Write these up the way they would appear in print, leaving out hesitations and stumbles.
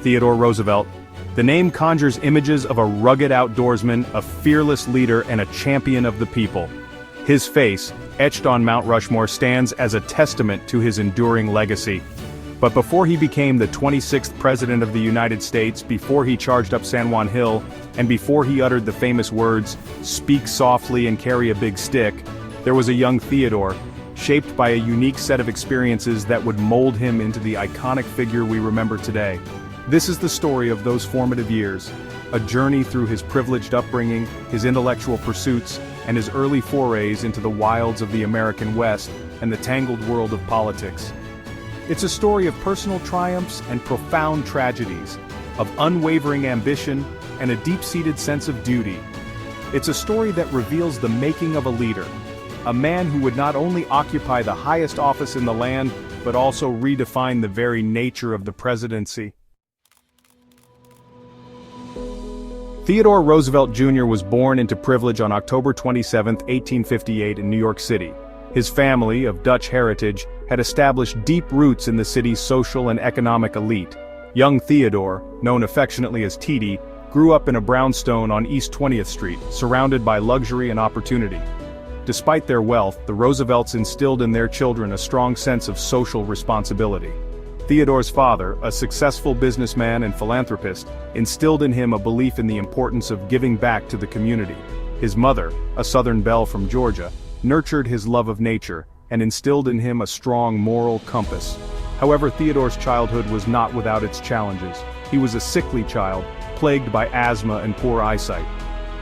Theodore Roosevelt. The name conjures images of a rugged outdoorsman, a fearless leader, and a champion of the people. His face, etched on Mount Rushmore, stands as a testament to his enduring legacy. But before he became the 26th President of the United States, before he charged up San Juan Hill, and before he uttered the famous words, "Speak softly and carry a big stick," there was a young Theodore, shaped by a unique set of experiences that would mold him into the iconic figure we remember today. This is the story of those formative years, a journey through his privileged upbringing, his intellectual pursuits, and his early forays into the wilds of the American West and the tangled world of politics. It's a story of personal triumphs and profound tragedies, of unwavering ambition and a deep-seated sense of duty. It's a story that reveals the making of a leader, a man who would not only occupy the highest office in the land, but also redefine the very nature of the presidency. Theodore Roosevelt Jr. was born into privilege on October 27, 1858 in New York City. His family, of Dutch heritage, had established deep roots in the city's social and economic elite. Young Theodore, known affectionately as T.D., grew up in a brownstone on East 20th Street, surrounded by luxury and opportunity. Despite their wealth, the Roosevelts instilled in their children a strong sense of social responsibility. Theodore's father, a successful businessman and philanthropist, instilled in him a belief in the importance of giving back to the community. His mother, a Southern belle from Georgia, nurtured his love of nature and instilled in him a strong moral compass. However, Theodore's childhood was not without its challenges. He was a sickly child, plagued by asthma and poor eyesight.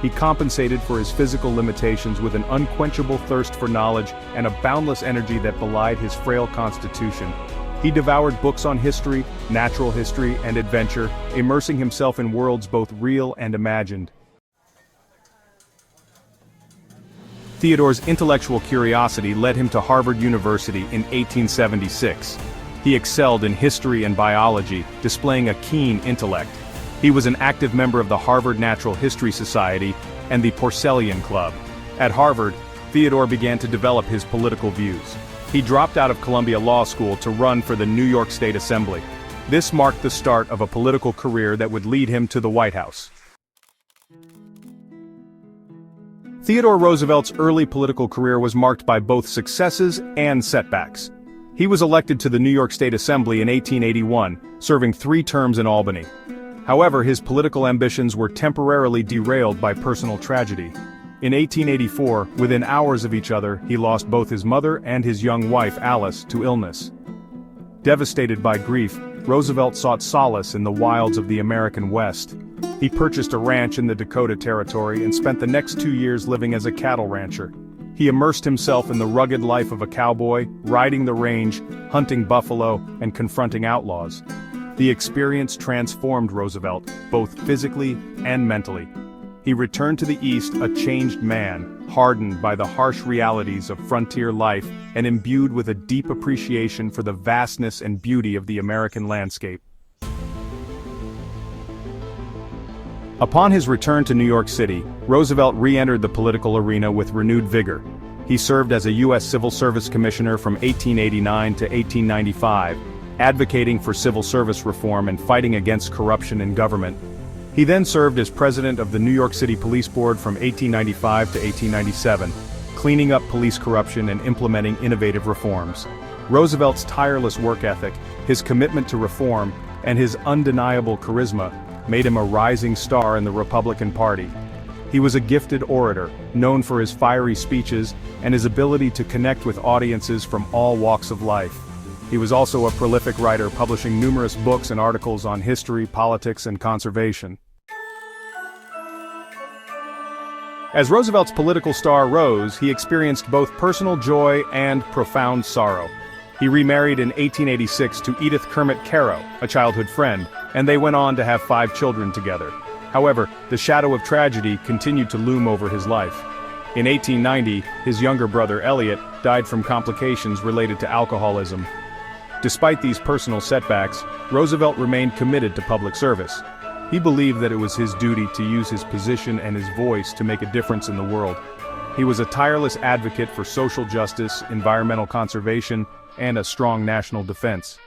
He compensated for his physical limitations with an unquenchable thirst for knowledge and a boundless energy that belied his frail constitution. He devoured books on history, natural history, and adventure, immersing himself in worlds both real and imagined. Theodore's intellectual curiosity led him to Harvard University in 1876. He excelled in history and biology, displaying a keen intellect. He was an active member of the Harvard Natural History Society and the Porcellian Club. At Harvard, Theodore began to develop his political views. He dropped out of Columbia Law School to run for the New York State Assembly. This marked the start of a political career that would lead him to the White House. Theodore Roosevelt's early political career was marked by both successes and setbacks. He was elected to the New York State Assembly in 1881, serving 3 terms in Albany. However, his political ambitions were temporarily derailed by personal tragedy. In 1884, within hours of each other, he lost both his mother and his young wife, Alice, to illness. Devastated by grief, Roosevelt sought solace in the wilds of the American West. He purchased a ranch in the Dakota Territory and spent the next 2 years living as a cattle rancher. He immersed himself in the rugged life of a cowboy, riding the range, hunting buffalo, and confronting outlaws. The experience transformed Roosevelt, both physically and mentally. He returned to the East a changed man, hardened by the harsh realities of frontier life and imbued with a deep appreciation for the vastness and beauty of the American landscape. Upon his return to New York City, Roosevelt re-entered the political arena with renewed vigor. He served as a U.S. Civil Service Commissioner from 1889 to 1895, advocating for civil service reform and fighting against corruption in government. He then served as president of the New York City Police Board from 1895 to 1897, cleaning up police corruption and implementing innovative reforms. Roosevelt's tireless work ethic, his commitment to reform, and his undeniable charisma made him a rising star in the Republican Party. He was a gifted orator, known for his fiery speeches and his ability to connect with audiences from all walks of life. He was also a prolific writer, publishing numerous books and articles on history, politics, and conservation. As Roosevelt's political star rose, he experienced both personal joy and profound sorrow. He remarried in 1886 to Edith Kermit Caro, a childhood friend, and they went on to have 5 children together. However, the shadow of tragedy continued to loom over his life. In 1890, his younger brother Elliot died from complications related to alcoholism. Despite these personal setbacks, Roosevelt remained committed to public service. He believed that it was his duty to use his position and his voice to make a difference in the world. He was a tireless advocate for social justice, environmental conservation, and a strong national defense.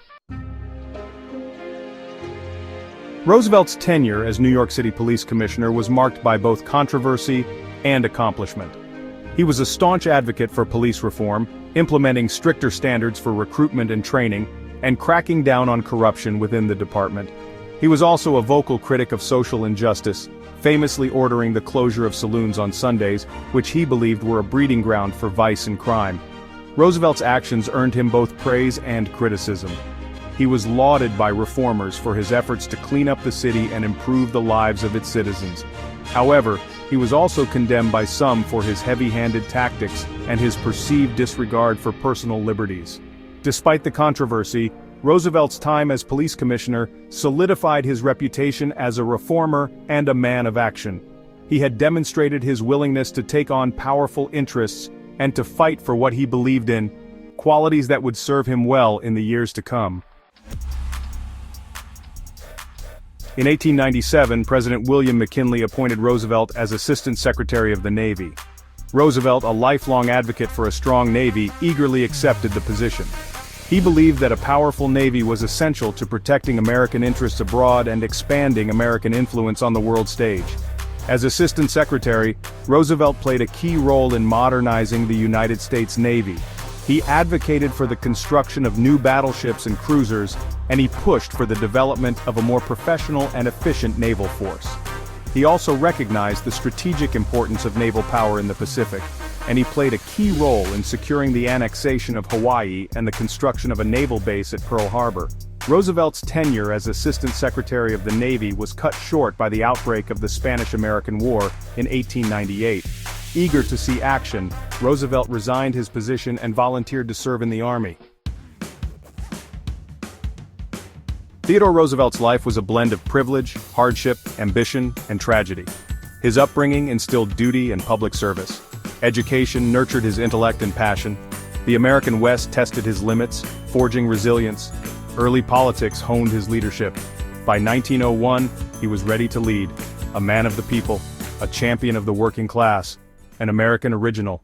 Roosevelt's tenure as New York City Police Commissioner was marked by both controversy and accomplishment. He was a staunch advocate for police reform, implementing stricter standards for recruitment and training, and cracking down on corruption within the department. He was also a vocal critic of social injustice, famously ordering the closure of saloons on Sundays, which he believed were a breeding ground for vice and crime. Roosevelt's actions earned him both praise and criticism. He was lauded by reformers for his efforts to clean up the city and improve the lives of its citizens. However, he was also condemned by some for his heavy-handed tactics and his perceived disregard for personal liberties. Despite the controversy, Roosevelt's time as police commissioner solidified his reputation as a reformer and a man of action. He had demonstrated his willingness to take on powerful interests and to fight for what he believed in, qualities that would serve him well in the years to come. In 1897, President William McKinley appointed Roosevelt as Assistant Secretary of the Navy. Roosevelt, a lifelong advocate for a strong Navy, eagerly accepted the position. He believed that a powerful Navy was essential to protecting American interests abroad and expanding American influence on the world stage. As Assistant Secretary, Roosevelt played a key role in modernizing the United States Navy. He advocated for the construction of new battleships and cruisers, and he pushed for the development of a more professional and efficient naval force. He also recognized the strategic importance of naval power in the Pacific, and he played a key role in securing the annexation of Hawaii and the construction of a naval base at Pearl Harbor. Roosevelt's tenure as Assistant Secretary of the Navy was cut short by the outbreak of the Spanish-American War in 1898. Eager to see action, Roosevelt resigned his position and volunteered to serve in the Army. Theodore Roosevelt's life was a blend of privilege, hardship, ambition, and tragedy. His upbringing instilled duty and public service. Education nurtured his intellect and passion. The American West tested his limits, forging resilience. Early politics honed his leadership. By 1901, he was ready to lead, a man of the people, a champion of the working class, an American original.